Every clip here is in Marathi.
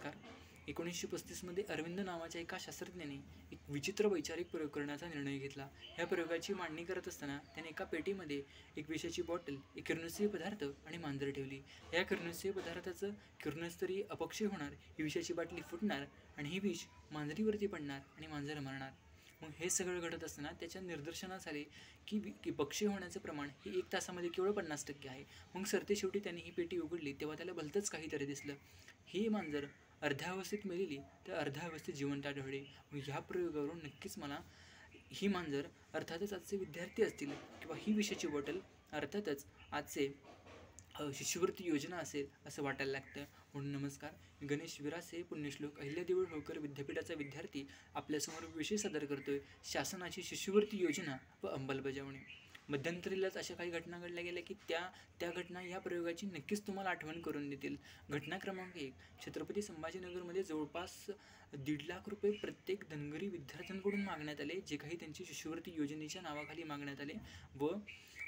नमस्कार. 1935 मध्ये अरविंद नावाच्या एका शास्त्रज्ञाने एक विचित्र वैचारिक प्रयोग करण्याचा निर्णय घेतला. ह्या प्रयोगाची मांडणी करत असताना त्याने एका पेटीमध्ये एक विषाची बॉटल, एक किरणोत्सर्गी पदार्थ आणि मांजर ठेवली. या किरणोत्सर्गी पदार्थाचं किरणोत्सर्गी अपक्षय होणार, ही विषाची बाटली फुटणार आणि ही विष मांजरीवरती पडणार आणि मांजर मरणार. मग हे सगळं घडत असताना त्याच्या निदर्शनास आले की पक्षी होण्याचं प्रमाण हे 1 तासामध्ये केवळ 50% आहे. मग सरते शेवटी त्याने ही पेटी उघडली तेव्हा त्याला भलतंच काहीतरी दिसलं. ही मांजर अर्ध्या अवस्थेत मेलेली तर अर्ध्या अवस्थेत जिवंत आढळली. मग ह्या प्रयोगावरून नक्कीच मला ही मांजर अर्थातच आजचे विद्यार्थी असतील किंवा ही विषाची बॉटल अर्थातच आजचे शिष्यवृत्ती योजना असेल असं वाटायला लागतं. म्हणून नमस्कार, मी गणेश विरासे, पुण्यश्लोक अहिल्यादेवी होळकर विद्यापीठाचा विद्यार्थी आपल्यासमोर विषय सादर करतोय, शासनाची शिष्यवृत्ती योजना व अंमलबजावणी. मध्यंतरीलाच अशा काही घटना घडल्या गेल्या की त्या घटना या प्रयोगाची नक्कीच तुम्हाला आठवण करून देतील. घटना क्रमांक 1, छत्रपती संभाजीनगरमध्ये जवळपास 1.5 लाख रुपये प्रत्येक धनगरी विद्यार्थ्यांकडून मागण्यात आले, जे काही त्यांची शिष्यवृत्ती योजनेच्या नावाखाली मागण्यात आले. व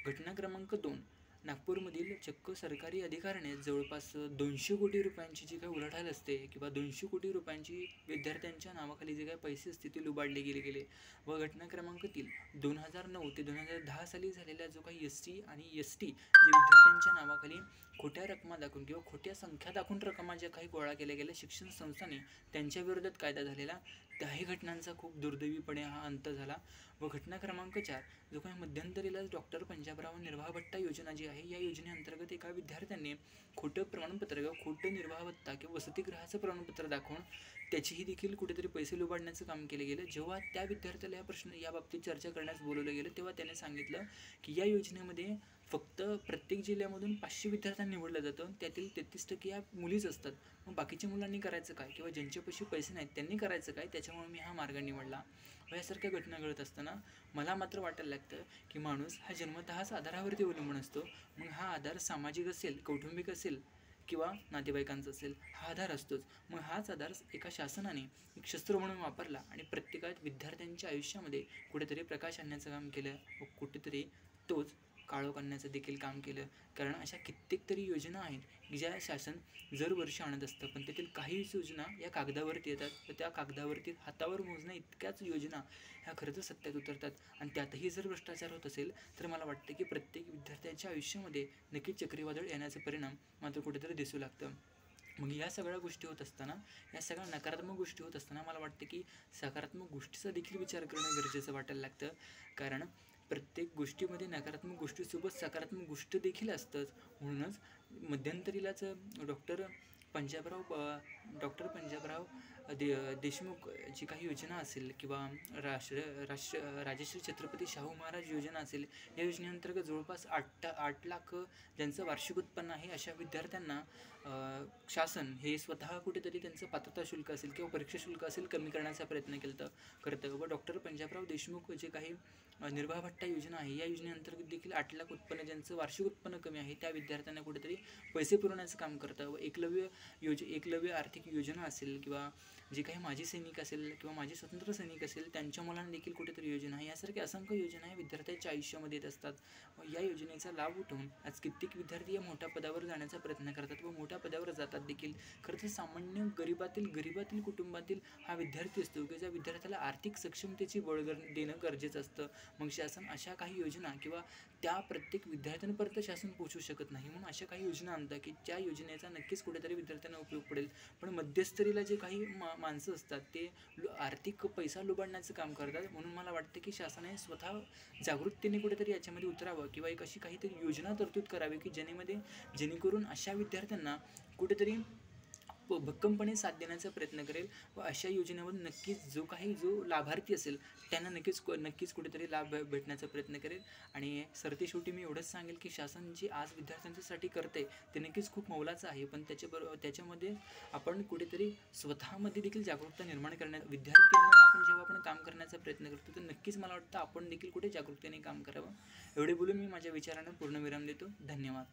घटना क्रमांक 2, नागपूरमधील चक्क सरकारी अधिकाऱ्याने जवळपास 200 कोटी रुपयांची जी काही उलाढाल असते किंवा 200 कोटी रुपयांची विद्यार्थ्यांच्या नावाखाली जे काही पैसे असते ते लुबाडले गेले. व घटना क्रमांक 3, 2009 ते 2010 साली झालेल्या जो काही ST आणि ST जे विद्यार्थ्यांच्या नावाखाली खोट्या रकमा दाखवून किंवा खोट्या संख्या दाखवून रकमा ज्या काही गोळा केल्या गेल्या शिक्षण संस्थांनी, त्यांच्या विरोधात कायदा झालेला. त्याही घटनांचा खूप दुर्दैवीपणे हा अंत झाला. व घटना क्रमांक 4, जो काही मध्यंतरीलाच डॉक्टर पंजाबराव निर्वाह भत्ता योजना जी आहे, या योजनेअंतर्गत एका विद्यार्थ्याने खोटं प्रमाणपत्र किंवा खोटं निर्वाह भत्ता किंवा वसतिगृहाचं प्रमाणपत्र दाखवून त्याचीही देखील कुठेतरी पैसे लुबाडण्याचं काम केलं गेलं. जेव्हा त्या विद्यार्थ्याला या बाबतीत चर्चा करण्यास बोलवलं गेलं तेव्हा त्याने सांगितलं की या योजनेमध्ये फक्त प्रत्येक जिल्ह्यामधून 500 विद्यार्थ्यांना निवडलं जातं, त्यातील 33% या मुलीच असतात. मग बाकीच्या मुलांनी करायचं काय किंवा ज्यांच्यापाशी पैसे नाहीत त्यांनी करायचं काय, त्याच्यामुळे मी हा मार्ग निवडला. व यासारख्या घटना घडत असताना मला मात्र वाटायला लागतं की माणूस हा जन्मतःच आधारावरती अवलंबून असतो. मग हा आधार सामाजिक असेल, कौटुंबिक असेल किंवा नातेवाईकांचा असेल, हा आधार असतोच. मग हाच आधार एका शासनाने एक शस्त्र म्हणून वापरला आणि प्रत्येकात विद्यार्थ्यांच्या आयुष्यामध्ये कुठेतरी प्रकाश आणण्याचं काम केलं व कुठेतरी तोच काळोख आणण्याचं देखील काम केलं. कारण अशा कित्येक तरी योजना आहेत ज्या शासन दरवर्षी आणत असतं, पण त्यातील काही योजना या कागदावरती येतात व त्या कागदावरती हातावर मोजण्या इतक्याच योजना ह्या खरंच सत्यात उतरतात. आणि त्यातही जर भ्रष्टाचार होत असेल तर मला वाटतं की प्रत्येक विद्यार्थ्यांच्या आयुष्यामध्ये नक्कीच चक्रीवादळ येण्याचं परिणाम मात्र कुठेतरी दिसू लागतं. मग या सगळ्या गोष्टी होत असताना, या सगळ्या नकारात्मक गोष्टी होत असताना मला वाटतं की सकारात्मक गोष्टीचा देखील विचार करणं गरजेचं वाटायला लागतं. कारण प्रत्येक गोष्टीमध्ये नकारात्मक गोष्टीसोबत सकारात्मक गोष्ट देखील असतंच. म्हणूनच मध्यंतरीलाच डॉक्टर पंजाबराव देशमुख जी काही योजना असेल किंवा राजश्री छत्रपती शाहू महाराज योजना असेल, या योजनेअंतर्गत जवळपास 8 लाख ज्यांचं वार्षिक उत्पन्न आहे अशा विद्यार्थ्यांना शासन हे स्वतः कुठेतरी त्यांचं पात्रता शुल्क असेल किंवा परीक्षा शुल्क असेल कमी करण्याचा प्रयत्न करतं. व डॉक्टर पंजाबराव देशमुख जे काही निर्वाह भत्ता योजना आहे, या योजनेअंतर्गत देखील 8 लाख उत्पन्न ज्यांचं वार्षिक उत्पन्न कमी आहे त्या विद्यार्थ्यांना कुठेतरी पैसे पुरवण्याचं काम करतं. व एकलव्य आर्थिक योजना असेल किंवा जे काही माजी सैनिक असेल किंवा माजी स्वतंत्र सैनिक असेल त्यांच्या मुलांना देखील कुठेतरी योजना आहे. यासारख्या असंख्य योजना या विद्यार्थ्यांच्या आयुष्यामध्ये येत असतात. व या योजनेचा लाभ उठवून आज कित्येक विद्यार्थी या मोठ्या पदावर जाण्याचा प्रयत्न करतात व मोठ्या पदावर जातात देखील. खरं तर सामान्य गरीबातील कुटुंबातील हा विद्यार्थी असतो की ज्या विद्यार्थ्याला आर्थिक सक्षमतेची बळ देणं गरजेचं असतं. मग शासन अशा काही योजना किंवा त्या प्रत्येक विद्यार्थ्यांपर्यंत शासन पोहोचू शकत नाही, म्हणून अशा काही योजना आणतात की ज्या योजनेचा नक्कीच कुठेतरी विद्यार्थ्यांना उपयोग पडेल. पण मध्यस्तरीला जे काही माणसं असतात ते आर्थिक पैसा लुबाडण्याचं काम करतात. म्हणून मला वाटतं की शासनाने स्वतः जागरूकतेने कुठेतरी याच्यामध्ये उतरावं किंवा एक अशी काहीतरी योजना तरतूद करावी की जेणेकरून अशा विद्यार्थ्यांना कुठेतरी भक्कमपणे साथ देण्याचा प्रयत्न करेल. व अशा योजनेमध्ये नक्कीच जो लाभार्थी असेल त्यांना नक्कीच कुठेतरी लाभ भेटण्याचा प्रयत्न करेल. आणि सरतेशेवटी मी एवढंच सांगेल की शासन जे आज विद्यार्थ्यांच्यासाठी करते ते नक्कीच खूप मोलाचं आहे, पण त्याच्यामध्ये आपण कुठेतरी स्वतःमध्ये देखील जागरूकता निर्माण विद्यार्थी म्हणून जेव्हा आपण काम करण्याचा प्रयत्न करतो तर नक्कीच मला वाटतं आपण देखील कुठे जागरूकतेने काम करावं. एवढे बोलून मी माझ्या विचारांना पूर्णविराम देतो. धन्यवाद.